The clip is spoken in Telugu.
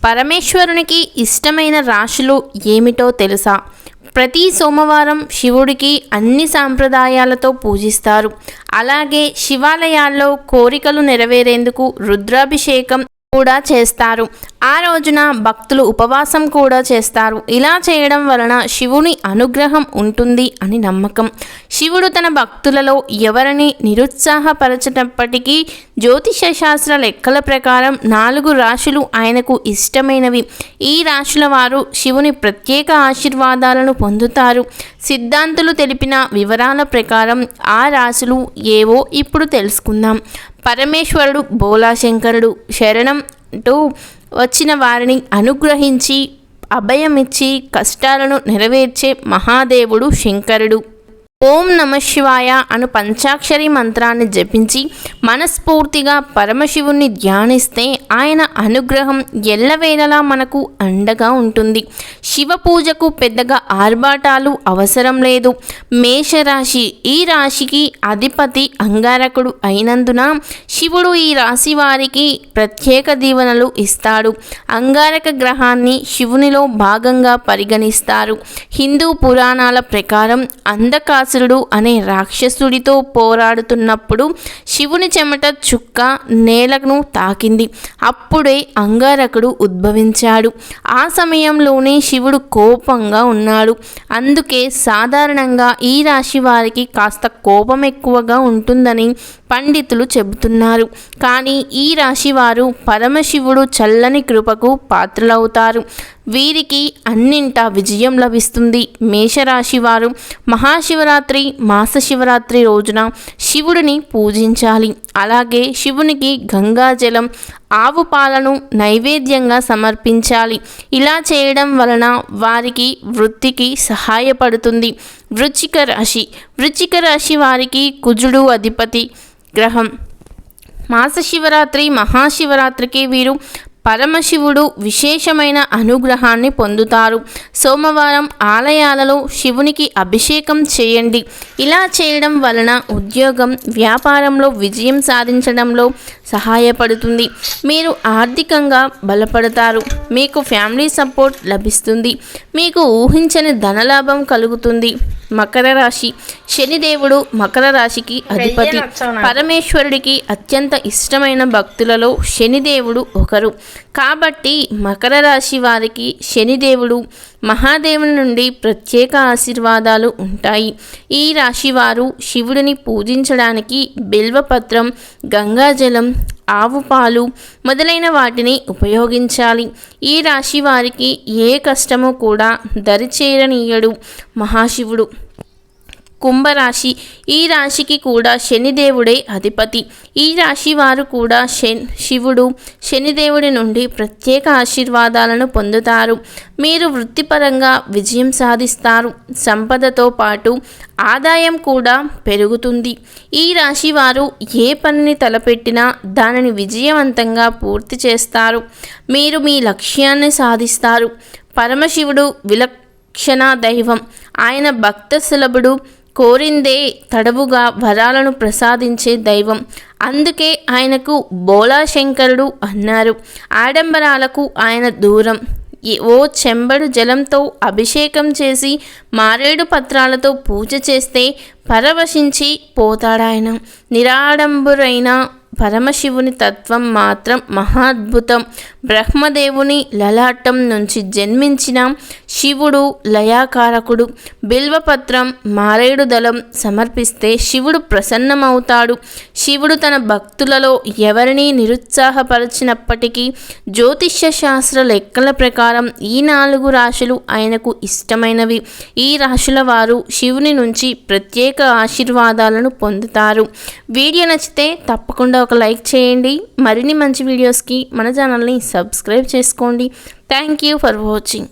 పరమేశ్వరునికి ఇష్టమైన రాశులు ఏమిటో తెలుసా? ప్రతి సోమవారం శివుడికి అన్ని సాంప్రదాయాలతో పూజిస్తారు. అలాగే శివాలయాల్లో కోరికలు నెరవేరేందుకు రుద్రాభిషేకం కూడా చేస్తారు. ఆ రోజున భక్తులు ఉపవాసం కూడా చేస్తారు. ఇలా చేయడం వలన శివుని అనుగ్రహం ఉంటుంది అని నమ్మకం. శివుడు తన భక్తులలో ఎవరిని నిరుత్సాహపరచినప్పటికీ జ్యోతిష శాస్త్ర లెక్కల ప్రకారం 4 రాశులు ఆయనకు ఇష్టమైనవి. ఈ రాశుల వారు శివుని ప్రత్యేక ఆశీర్వాదాలను పొందుతారు. సిద్ధాంతులు తెలిపిన వివరాల ప్రకారం ఆ రాశులు ఏవో ఇప్పుడు తెలుసుకుందాం. పరమేశ్వరుడు బోలాశంకరుడు శరణం అంటూ వచ్చిన వారిని అనుగ్రహించి అభయమిచ్చి కష్టాలను నెరవేర్చే మహాదేవుడు శంకరుడు. ఓం నమ శివాయ అను పంచాక్షరి మంత్రాన్ని జపించి మనస్ఫూర్తిగా పరమశివుణ్ణి ధ్యానిస్తే ఆయన అనుగ్రహం ఎల్లవేళలా మనకు అండగా ఉంటుంది. శివ పూజకు పెద్దగా ఆర్భాటాలు అవసరం లేదు. మేషరాశి ఈ రాశికి అధిపతి అంగారకుడు అయినందున శివుడు ఈ రాశి వారికి ప్రత్యేక దీవెనలు ఇస్తాడు. అంగారక గ్రహాన్ని శివునిలో భాగంగా పరిగణిస్తారు. హిందూ పురాణాల ప్రకారం అంధకాసురుడు అనే రాక్షసుడితో పోరాడుతున్నప్పుడు శివుని చెమట చుక్క నేలను తాకింది. అప్పుడే అంగారకుడు ఉద్భవించాడు. ఆ సమయంలోనే శివుడు కోపంగా ఉన్నాడు. అందుకే సాధారణంగా ఈ రాశి వారికి కాస్త కోపం ఎక్కువగా ఉంటుందని పండితులు చెబుతున్నారు. కానీ ఈ రాశి వారు పరమశివుడు చల్లని కృపకు పాత్రలవుతారు. వీరికి అన్నింటా విజయం లభిస్తుంది. మేషరాశి వారు మహాశివరాత్రి మాస శివరాత్రి రోజున శివుడిని పూజించాలి. అలాగే శివునికి గంగాజలం ఆవు పాలను నైవేద్యంగా సమర్పించాలి. ఇలా చేయడం వలన వారికి వృత్తికి సహాయపడుతుంది. వృశ్చిక రాశి వారికి కుజుడు అధిపతి గ్రహం. మాస శివరాత్రి మహాశివరాత్రికి వీరు పరమశివుడు విశేషమైన అనుగ్రహాన్ని పొందుతారు. సోమవారం ఆలయాలలో శివునికి అభిషేకం చేయండి. ఇలా చేయడం వలన ఉద్యోగం వ్యాపారంలో విజయం సాధించడంలో సహాయపడుతుంది. మీరు ఆర్థికంగా బలపడతారు. మీకు ఫ్యామిలీ సపోర్ట్ లభిస్తుంది. మీకు ఊహించని ధనలాభం కలుగుతుంది. మకర రాశి శనిదేవుడు మకర రాశికి అధిపతి. పరమేశ్వరుడికి అత్యంత ఇష్టమైన భక్తులలో శనిదేవుడు ఒకరు. కాబట్టి మకర రాశి వారికి శనిదేవుడు మహాదేవుని నుండి ప్రత్యేక ఆశీర్వాదాలు ఉంటాయి. ఈ రాశి వారు శివుడిని పూజించడానికి బిల్వపత్రం, గంగాజలం, ఆవు పాలు మొదలైన వాటిని ఉపయోగించాలి. ఈ రాశి వారికి ఏ కష్టము కూడా దరిచేరనీయడు మహాశివుడు. కుంభరాశి ఈ రాశికి కూడా శనిదేవుడే అధిపతి. ఈ రాశి వారు కూడా శివుడు శనిదేవుడి నుండి ప్రత్యేక ఆశీర్వాదాలను పొందుతారు. మీరు వృత్తిపరంగా విజయం సాధిస్తారు. సంపదతో పాటు ఆదాయం కూడా పెరుగుతుంది. ఈ రాశి వారు ఏ పనిని తలపెట్టినా దానిని విజయవంతంగా పూర్తి చేస్తారు. మీరు మీ లక్ష్యాన్ని సాధిస్తారు. పరమశివుడు విలక్షణ దైవం. ఆయన భక్త సులభుడు. కోరిందే తడవుగా వరాలను ప్రసాదించే దైవం. అందుకే ఆయనకు బోలాశంకరుడు అన్నారు. ఆడంబరాలకు ఆయన దూరం. ఓ చెంబడు జలంతో అభిషేకం చేసి మారేడు పత్రాలతో పూజ చేస్తే పరవశించి పోతాడాయన. నిరాడంబరైన పరమశివుని తత్వం మాత్రం మహాద్భుతం. బ్రహ్మదేవుని లలాటం నుంచి జన్మించిన శివుడు లయాకారకుడు. బిల్వపత్రం మారేడు దళం సమర్పిస్తే శివుడు ప్రసన్నమవుతాడు. శివుడు తన భక్తులలో ఎవరిని నిరుత్సాహపరిచినప్పటికీ జ్యోతిష్య శాస్త్ర లెక్కల ప్రకారం ఈ 4 రాశులు ఆయనకు ఇష్టమైనవి. ఈ రాశుల వారు శివుని నుంచి ప్రత్యేక ఆశీర్వాదాలను పొందుతారు. వీడియో నచ్చితే తప్పకుండా ఒక లైక్ చేయండి. మరిన్ని మంచి వీడియోస్కి మన ఛానల్ని సబ్స్క్రైబ్ చేసుకోండి. Thank you for watching.